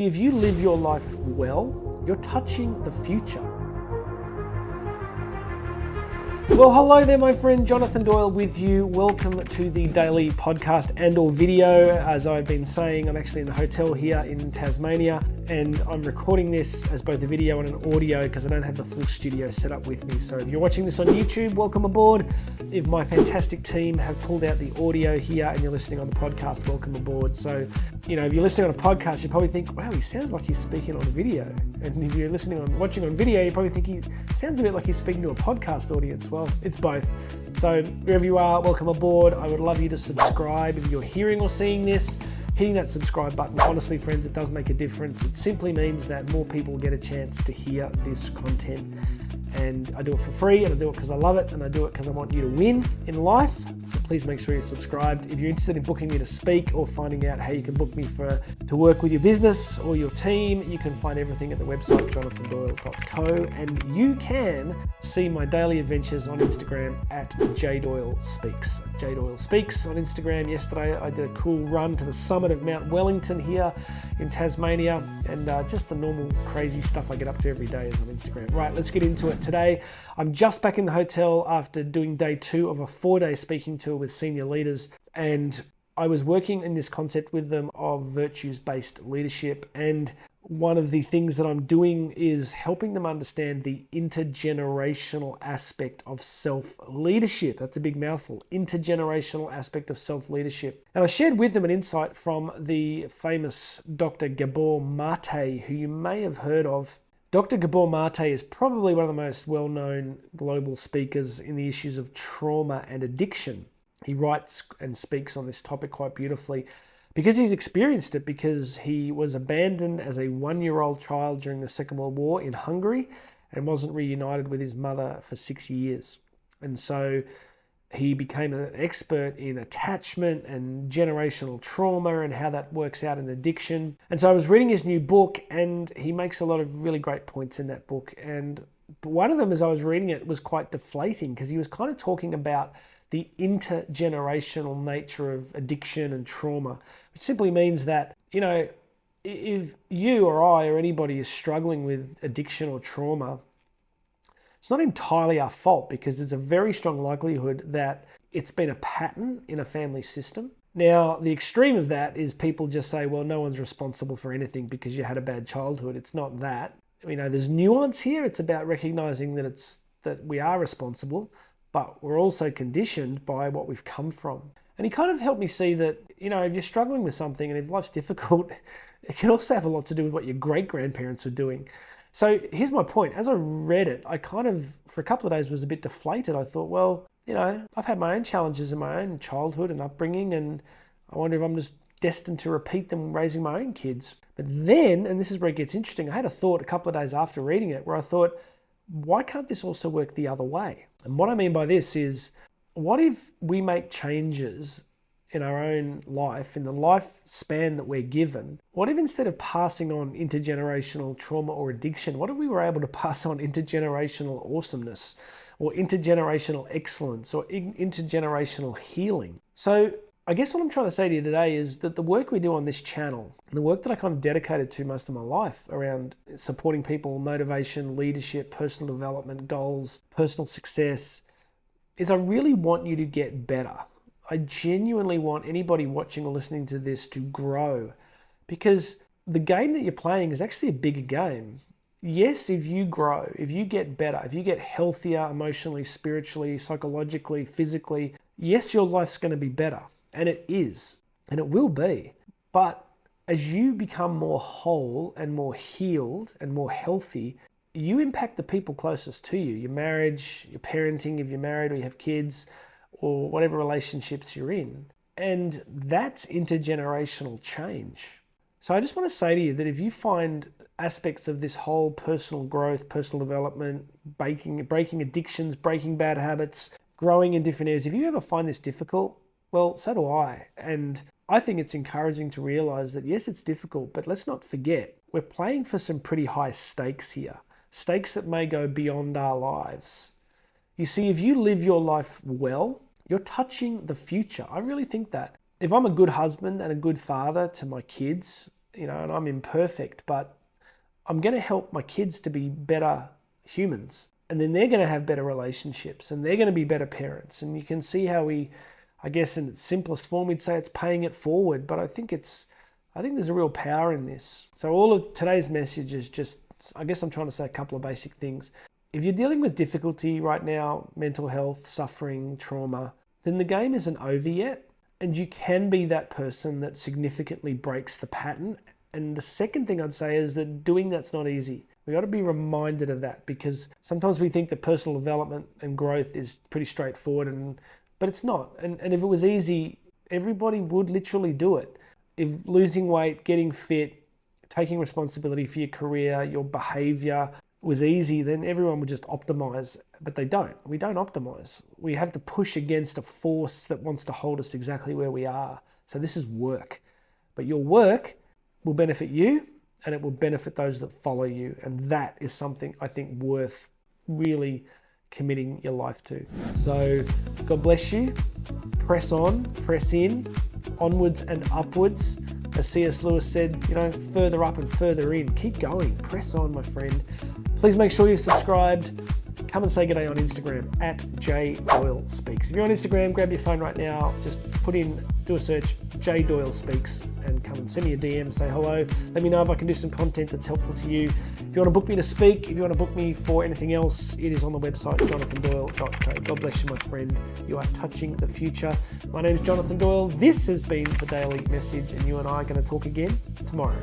If you live your life well, you're touching the future. Well, hello there, my friend. Jonathan Doyle with you. Welcome to the daily podcast and/or video. As I've been saying, I'm actually in a hotel here in Tasmania, and I'm recording this as both a video and an audio because I don't have the full studio set up with me. So if you're watching this on YouTube, welcome aboard. If my fantastic team have pulled out the audio here and you're listening on the podcast, welcome aboard. So, if you're listening on a podcast, you probably think, wow, he sounds like he's speaking on video. And if you're watching on video, you probably think he sounds a bit like he's speaking to a podcast audience. Well, it's both. So wherever you are, welcome aboard. I would love you to subscribe if you're hearing or seeing this. Hitting that subscribe button, honestly, friends, it does make a difference. It simply means that more people get a chance to hear this content. And I do it for free, and I do it because I love it, and I do it because I want you to win in life. So please make sure you're subscribed. If you're interested in booking me to speak or finding out how you can book me to work with your business or your team, you can find everything at the website jonathandoyle.co, and you can see my daily adventures on Instagram at jdoylespeaks. jdoylespeaks on Instagram. Yesterday I did a cool run to the summit of Mount Wellington here in Tasmania, and just the normal crazy stuff I get up to every day is on Instagram. Right, let's get into it. Today, I'm just back in the hotel after doing day 2 of a 4-day speaking tour with senior leaders, and I was working in this concept with them of virtues-based leadership, and one of the things that I'm doing is helping them understand the intergenerational aspect of self-leadership. That's a big mouthful. Intergenerational aspect of self-leadership. And I shared with them an insight from the famous Dr. Gabor Maté, who you may have heard of. Dr. Gabor Maté is probably one of the most well-known global speakers in the issues of trauma and addiction. He writes and speaks on this topic quite beautifully because he's experienced it, because he was abandoned as a 1-year-old child during the Second World War in Hungary and wasn't reunited with his mother for 6 years. And so he became an expert in attachment and generational trauma and how that works out in addiction. And so I was reading his new book, and he makes a lot of really great points in that book. And one of them, as I was reading it, was quite deflating because he was kind of talking about the intergenerational nature of addiction and trauma, which simply means that, if you or I or anybody is struggling with addiction or trauma, it's not entirely our fault, because there's a very strong likelihood that it's been a pattern in a family system. Now, the extreme of that is people just say, well, no one's responsible for anything because you had a bad childhood. It's not that. There's nuance here. It's about recognizing that we are responsible, but we're also conditioned by what we've come from. And he kind of helped me see that, if you're struggling with something and if life's difficult, it can also have a lot to do with what your great-grandparents were doing. So here's my point. As I read it, I kind of, for a couple of days, was a bit deflated. I thought, well, I've had my own challenges in my own childhood and upbringing, and I wonder if I'm just destined to repeat them raising my own kids. But then, and this is where it gets interesting, I had a thought a couple of days after reading it where I thought, why can't this also work the other way? And what I mean by this is, what if we make changes in our own life, in the lifespan that we're given? What if instead of passing on intergenerational trauma or addiction, what if we were able to pass on intergenerational awesomeness or intergenerational excellence or intergenerational healing? So I guess what I'm trying to say to you today is that the work we do on this channel, the work that I kind of dedicated to most of my life around supporting people, motivation, leadership, personal development, goals, personal success, is I really want you to get better. I genuinely want anybody watching or listening to this to grow, because the game that you're playing is actually a bigger game. Yes, if you grow, if you get better, if you get healthier emotionally, spiritually, psychologically, physically, yes, your life's going to be better. And it is, and it will be. But as you become more whole and more healed and more healthy, you impact the people closest to you, your marriage, your parenting, if you're married or you have kids, or whatever relationships you're in. And that's intergenerational change. So I just want to say to you that if you find aspects of this whole personal growth, personal development, breaking addictions, breaking bad habits, growing in different areas, if you ever find this difficult, well, so do I. And I think it's encouraging to realize that yes, it's difficult, but let's not forget, we're playing for some pretty high stakes here. Stakes that may go beyond our lives. You see, if you live your life well, you're touching the future. I really think that. If I'm a good husband and a good father to my kids, and I'm imperfect, but I'm going to help my kids to be better humans. And then they're going to have better relationships and they're going to be better parents. And you can see how I guess in its simplest form, we'd say it's paying it forward. But I think there's a real power in this. So all of today's message is just, I guess I'm trying to say a couple of basic things. If you're dealing with difficulty right now, mental health, suffering, trauma, then the game isn't over yet. And you can be that person that significantly breaks the pattern. And the second thing I'd say is that doing that's not easy. We got to be reminded of that, because sometimes we think that personal development and growth is pretty straightforward, but it's not. And if it was easy, everybody would literally do it. If losing weight, getting fit, taking responsibility for your career, your behavior was easy, then everyone would just optimize, but they don't. We don't optimize. We have to push against a force that wants to hold us exactly where we are. So this is work, but your work will benefit you and it will benefit those that follow you. And that is something I think worth really committing your life to. So God bless you. Press on, press in, onwards and upwards. As C.S. Lewis said, further up and further in. Keep going. Press on, my friend. Please make sure you're subscribed. Come and say good day on Instagram at J Doyle Speaks. If you're on Instagram, grab your phone right now. Just do a search, J Doyle Speaks, and come and send me a DM, say hello. Let me know if I can do some content that's helpful to you. If you want to book me to speak, if you want to book me for anything else, it is on the website, jonathandoyle.co. God bless you, my friend. You are touching the future. My name is Jonathan Doyle. This has been the Daily Message, and you and I are going to talk again tomorrow.